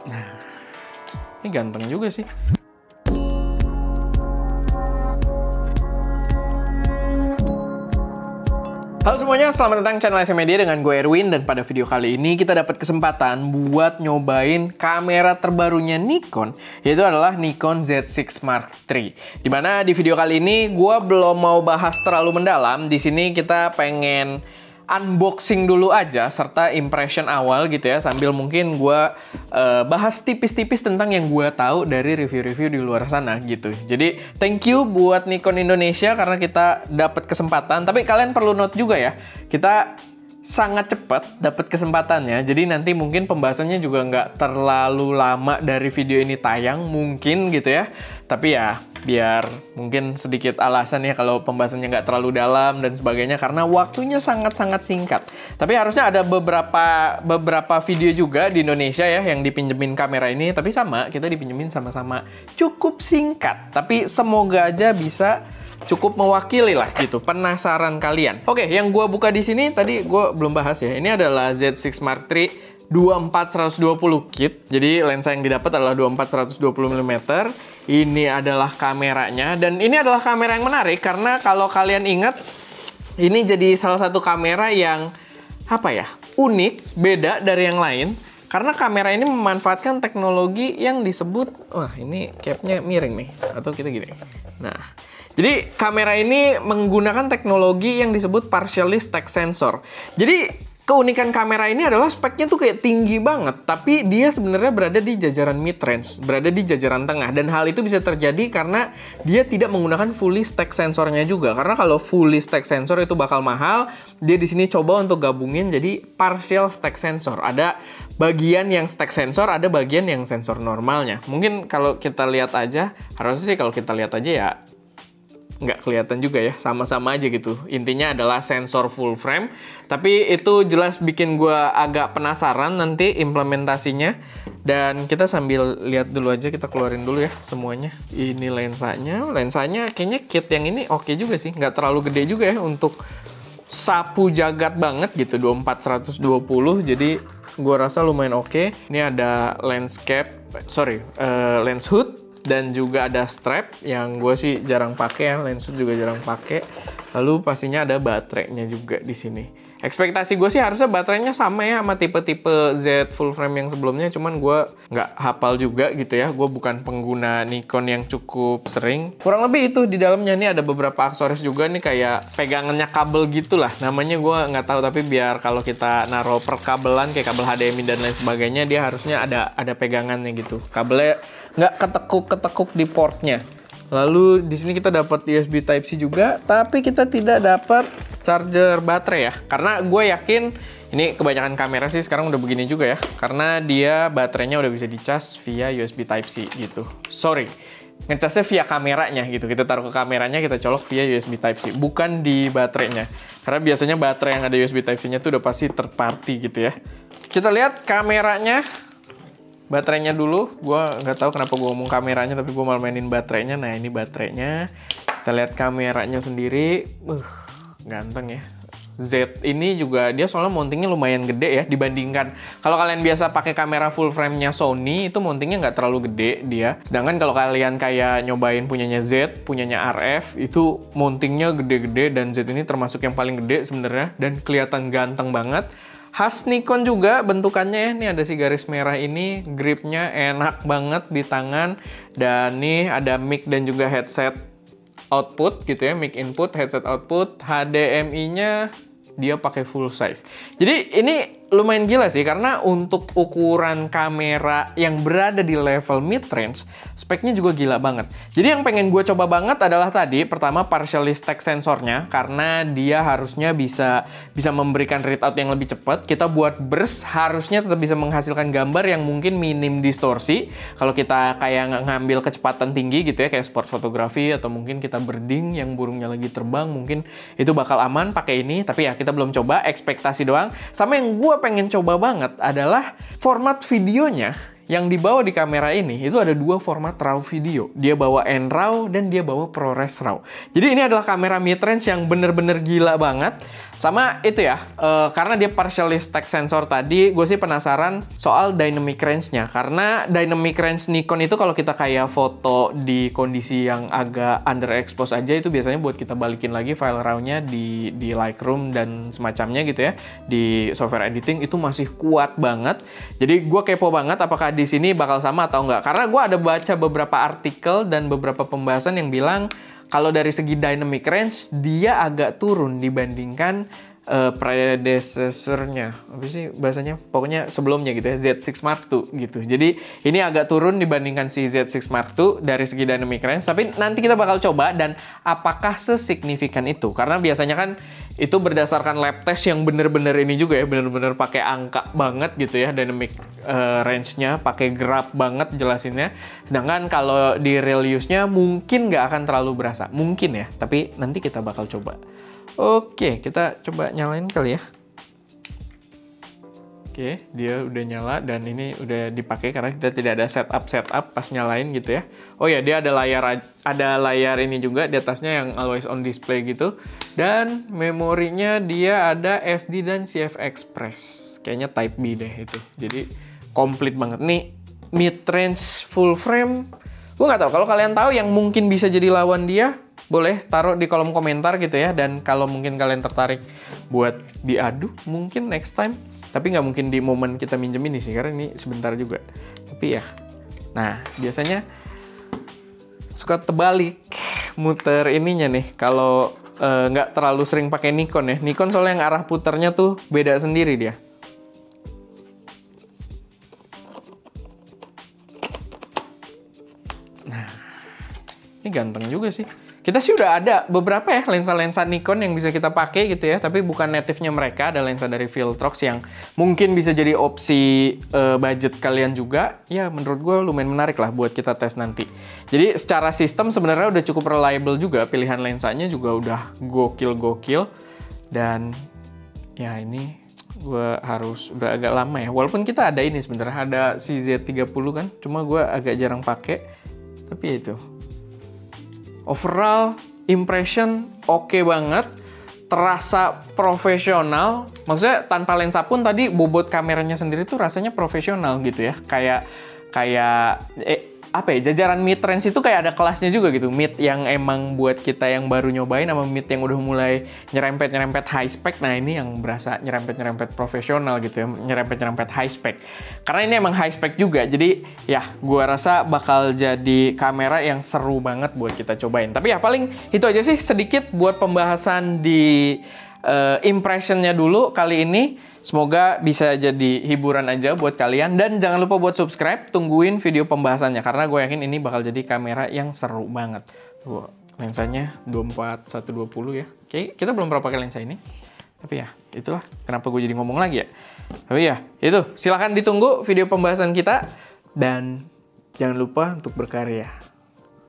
Ini ganteng juga sih. Halo semuanya, selamat datang channel SM Media dengan gue Erwin. Dan pada video kali ini kita dapat kesempatan buat nyobain kamera terbarunya Nikon, yaitu adalah Nikon Z6 Mark III. Dimana di video kali ini gue belum mau bahas terlalu mendalam. Di sini kita pengen unboxing dulu aja, serta impression awal gitu ya, sambil mungkin gue bahas tipis-tipis tentang yang gue tahu dari review-review di luar sana gitu. Jadi thank you buat Nikon Indonesia karena kita dapat kesempatan, tapi kalian perlu note juga ya, kita sangat cepat dapat kesempatannya, jadi nanti mungkin pembahasannya juga nggak terlalu lama dari video ini tayang mungkin gitu ya. Tapi ya biar mungkin sedikit alasan ya kalau pembahasannya nggak terlalu dalam dan sebagainya, karena waktunya sangat-sangat singkat. Tapi harusnya ada beberapa video juga di Indonesia ya yang dipinjemin kamera ini, tapi sama, kita dipinjemin sama-sama cukup singkat. Tapi semoga aja bisa cukup mewakili lah gitu penasaran kalian. Oke, yang gue buka di sini tadi gue belum bahas ya. Ini adalah Z6 Mark III 24-120 kit. Jadi lensa yang didapat adalah 24-120 mm. Ini adalah kameranya, dan ini adalah kamera yang menarik karena kalau kalian ingat, ini jadi salah satu kamera yang apa ya, unik, beda dari yang lain. Karena kamera ini memanfaatkan teknologi yang disebut, wah ini capnya miring nih, atau kita gini. Nah, jadi kamera ini menggunakan teknologi yang disebut partially stack sensor. Jadi keunikan kamera ini adalah speknya tuh kayak tinggi banget, tapi dia sebenarnya berada di jajaran mid range, berada di jajaran tengah. Dan hal itu bisa terjadi karena dia tidak menggunakan fully stack sensornya juga. Karena kalau fully stack sensor itu bakal mahal. Dia di sini coba untuk gabungin jadi partial stack sensor. Ada bagian yang stack sensor, ada bagian yang sensor normalnya. Mungkin kalau kita lihat aja, harusnya sih kalau kita lihat aja ya nggak kelihatan juga ya, sama-sama aja gitu. Intinya adalah sensor full frame, tapi itu jelas bikin gue agak penasaran nanti implementasinya. Dan kita sambil lihat dulu aja, kita keluarin dulu ya semuanya. Ini lensanya kayaknya kit yang ini oke juga sih, nggak terlalu gede juga ya untuk sapu jagat banget gitu, 24-120, jadi gue rasa lumayan oke. Ini ada lens hood, dan juga ada strap yang gue sih jarang pakai ya, lens hood juga jarang pakai. Lalu pastinya ada baterainya juga di sini. Ekspektasi gue sih harusnya baterainya sama ya sama tipe-tipe Z full frame yang sebelumnya, cuman gue nggak hafal juga gitu ya. Gue bukan pengguna Nikon yang cukup sering. Kurang lebih itu di dalamnya. Nih ada beberapa aksesoris juga nih, kayak pegangannya kabel gitulah. Namanya gue nggak tahu, tapi biar kalau kita naruh perkabelan kayak kabel HDMI dan lain sebagainya, dia harusnya ada pegangannya gitu. Kabelnya nggak ketekuk di portnya. Lalu di sini kita dapat USB Type-C juga, tapi kita tidak dapat charger baterai ya. Karena gue yakin ini kebanyakan kamera sih sekarang udah begini juga ya. Karena dia baterainya udah bisa dicas via USB Type-C gitu. Sorry, ngecasnya via kameranya gitu. Kita taruh ke kameranya, kita colok via USB Type-C, bukan di baterainya. Karena biasanya baterai yang ada USB Type-C-nya tuh udah pasti third party gitu ya. Kita lihat kameranya. Baterainya dulu, gue nggak tahu kenapa gue ngomong kameranya, tapi gue malah mainin baterainya. Nah ini baterainya, kita lihat kameranya sendiri, ganteng ya. Z ini juga dia soalnya mountingnya lumayan gede ya, dibandingkan kalau kalian biasa pakai kamera full frame-nya Sony, itu mountingnya nggak terlalu gede dia. Sedangkan kalau kalian kayak nyobain punyanya Z, punyanya RF, itu mountingnya gede-gede, dan Z ini termasuk yang paling gede sebenarnya, dan kelihatan ganteng banget. Khas Nikon juga bentukannya ya, nih ada si garis merah ini, gripnya enak banget di tangan, dan nih ada mic dan juga headset output gitu ya, mic input, headset output, HDMI-nya dia pakai full size. Jadi ini lumayan gila sih, karena untuk ukuran kamera yang berada di level mid range, speknya juga gila banget. Jadi yang pengen gue coba banget adalah tadi, pertama partially stack sensornya, karena dia harusnya bisa memberikan readout yang lebih cepat. Kita buat burst harusnya tetap bisa menghasilkan gambar yang mungkin minim distorsi. Kalau kita kayak ngambil kecepatan tinggi gitu ya, kayak sport fotografi, atau mungkin kita birding yang burungnya lagi terbang, mungkin itu bakal aman pakai ini. Tapi ya kita belum coba, ekspektasi doang. Sama yang gue pengen coba banget adalah format videonya yang dibawa di kamera ini itu ada dua format RAW video. Dia bawa NRAW dan dia bawa ProRes RAW. Jadi ini adalah kamera mid-range yang bener-bener gila banget. Sama itu ya, karena dia partially stack sensor tadi, gue sih penasaran soal dynamic range-nya. Karena dynamic range Nikon itu kalau kita kayak foto di kondisi yang agak underexpose aja, itu biasanya buat kita balikin lagi file RAW-nya di Lightroom dan semacamnya gitu ya. Di software editing itu masih kuat banget. Jadi gue kepo banget apakah di sini bakal sama atau enggak. Karena gue ada baca beberapa artikel dan beberapa pembahasan yang bilang kalau dari segi dynamic range dia agak turun dibandingkan predecessor-nya. Apa sih bahasanya? Pokoknya sebelumnya gitu ya, Z6 Mark II gitu. Jadi ini agak turun dibandingkan si Z6 Mark II dari segi dynamic range. Tapi nanti kita bakal coba dan apakah sesignifikan itu? Karena biasanya kan itu berdasarkan lab test yang bener-bener ini juga ya, bener-bener pakai angka banget gitu ya, dynamic range-nya, pakai graph banget jelasinnya. Sedangkan kalau di real use-nya mungkin nggak akan terlalu berasa. Mungkin ya, tapi nanti kita bakal coba. Oke, kita coba nyalain kali ya. Oke, dia udah nyala dan ini udah dipakai karena kita tidak ada setup pas nyalain gitu ya. Oh ya, dia ada layar ini juga di atasnya yang always on display gitu. Dan memorinya dia ada SD dan CF Express. Kayaknya Type B deh itu. Jadi komplit banget nih, mid range full frame. Gue nggak tahu kalau kalian tahu yang mungkin bisa jadi lawan dia, boleh taruh di kolom komentar gitu ya. Dan kalau mungkin kalian tertarik buat diadu, mungkin next time. Tapi nggak mungkin di momen kita minjem ini sih, karena ini sebentar juga. Tapi ya, nah biasanya suka terbalik muter ininya nih. Kalau nggak terlalu sering pakai Nikon ya. Nikon soalnya yang arah puternya tuh beda sendiri dia. Nah, ini ganteng juga sih. Kita sih udah ada beberapa ya lensa-lensa Nikon yang bisa kita pakai gitu ya, tapi bukan native-nya mereka. Ada lensa dari Viltrox yang mungkin bisa jadi opsi budget kalian juga. Ya menurut gue lumayan menarik lah buat kita tes nanti. Jadi secara sistem sebenarnya udah cukup reliable juga, pilihan lensanya juga udah gokil-gokil. Dan ya ini gue udah agak lama ya. Walaupun kita ada ini sebenarnya, ada si Z30 kan, cuma gue agak jarang pakai. Tapi ya itu. Overall impression oke banget, terasa profesional. Maksudnya tanpa lensa pun tadi bobot kameranya sendiri tuh rasanya profesional gitu ya. Kayak apa ya, jajaran mid range itu kayak ada kelasnya juga gitu. Mid yang emang buat kita yang baru nyobain sama mid yang udah mulai nyerempet high spec. Nah ini yang berasa nyerempet profesional gitu ya, nyerempet high spec. Karena ini emang high spec juga, jadi ya gua rasa bakal jadi kamera yang seru banget buat kita cobain. Tapi ya paling itu aja sih sedikit buat pembahasan di impressionnya dulu kali ini. Semoga bisa jadi hiburan aja buat kalian. Dan jangan lupa buat subscribe, tungguin video pembahasannya. Karena gue yakin ini bakal jadi kamera yang seru banget. Tuh, lensanya 24-120 ya. Oke, kita belum pernah pakai lensa ini. Tapi ya, itulah kenapa gue jadi ngomong lagi ya. Tapi ya, itu. Silahkan ditunggu video pembahasan kita. Dan jangan lupa untuk berkarya.